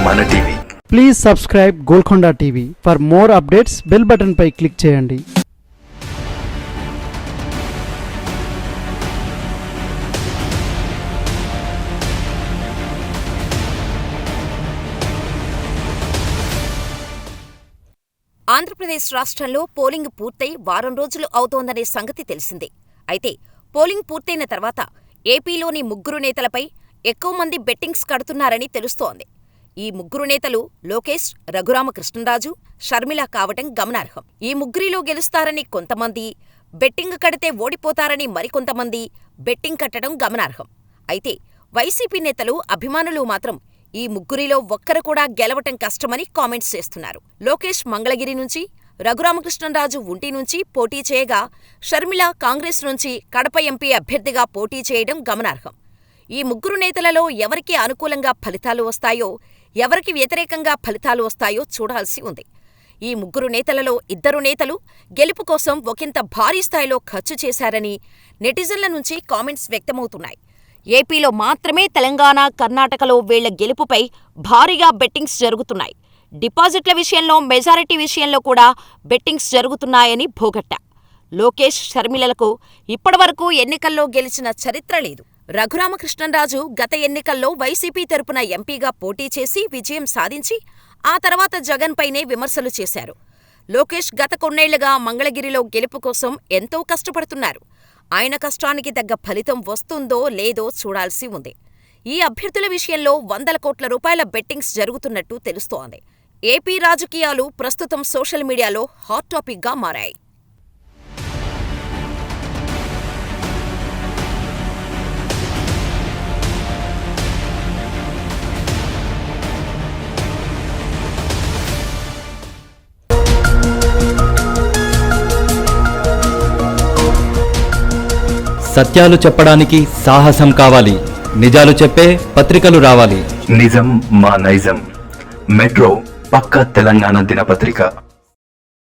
మన TV. Please subscribe Golconda TV. For more updates bell button పై click చేయండి. ఆంధ్రప్రదేశ్ రాష్ట్రంలో పోలింగ్ పూర్తయి వారం రోజులు అవుతోందనే సంగతి తెలిసిందే. అయితే పోలింగ్ పూర్తయిన తర్వాత ఏపీలోని ముగ్గురు నేతలపై ఎక్కువ మంది బెట్టింగ్స్ కడుతున్నారని తెలుస్తోంది. ఈ ముగ్గురు నేతలు లోకేష్, రఘురామకృష్ణంరాజు, షర్మిల కావటం గమనార్హం. ఈ ముగ్గురిలో గెలుస్తారని కొంతమంది, బెట్టింగ్ కడితే ఓడిపోతారని మరికొంతమంది బెట్టింగ్ కట్టడం గమనార్హం. అయితే వైసీపీ నేతలు, అభిమానులు మాత్రం ఈ ముగ్గురిలో ఒక్కరు కూడా గెలవటం కష్టమని కామెంట్స్ చేస్తున్నారు. లోకేష్ మంగళగిరి నుంచి, రఘురామకృష్ణంరాజు ఉంటి నుంచి పోటీ చేయగా, షర్మిల కాంగ్రెస్ నుంచి కడప ఎంపీ అభ్యర్థిగా పోటీ చేయడం గమనార్హం. ఈ ముగ్గురు నేతలలో ఎవరికి అనుకూలంగా ఫలితాలు వస్తాయో, ఎవరికి వ్యతిరేకంగా ఫలితాలు వస్తాయో చూడాల్సి ఉంది. ఈ ముగ్గురు నేతలలో ఇద్దరు నేతలు గెలుపు కోసం ఒకంత భారీ స్థాయిలో ఖర్చు చేశారని నెటిజన్ల నుంచి కామెంట్స్ వ్యక్తమవుతున్నాయి. ఏపీలో మాత్రమే తెలంగాణ, కర్ణాటకలో వీళ్ల గెలుపుపై భారీగా బెట్టింగ్స్ జరుగుతున్నాయి. డిపాజిట్ల విషయంలో, మెజారిటీ విషయంలో కూడా బెట్టింగ్స్ జరుగుతున్నాయని భోగట్ట. లోకేష్, షర్మిలలకు ఇప్పటివరకు ఎన్నికల్లో గెలిచిన చరిత్ర లేదు. రఘురామకృష్ణంరాజు గత ఎన్నికల్లో వైసీపీ తరపున ఎంపీగా పోటీ చేసి విజయం సాధించి ఆ తర్వాత జగన్పైనే విమర్శలు చేశారు. లోకేష్ గత కొన్నేళ్లుగా మంగళగిరిలో గెలుపు కోసం ఎంతో కష్టపడుతున్నారు. ఆయన కష్టానికి తగ్గ ఫలితం వస్తుందో లేదో చూడాల్సి ఉంది. ఈ అభ్యర్థుల విషయంలో వందల కోట్ల రూపాయల బెట్టింగ్స్ జరుగుతున్నట్టు తెలుస్తోంది. ఏపీ రాజకీయాలు ప్రస్తుతం సోషల్ మీడియాలో హాట్ టాపిక్గా మారాయి. సత్యాలు చెప్పడానికి సాహసం కావాలి. నిజాలు చెప్పే పత్రికలు రావాలి. నిజం మా నైజం. మెట్రో పక్క తెలంగాణ దినపత్రిక.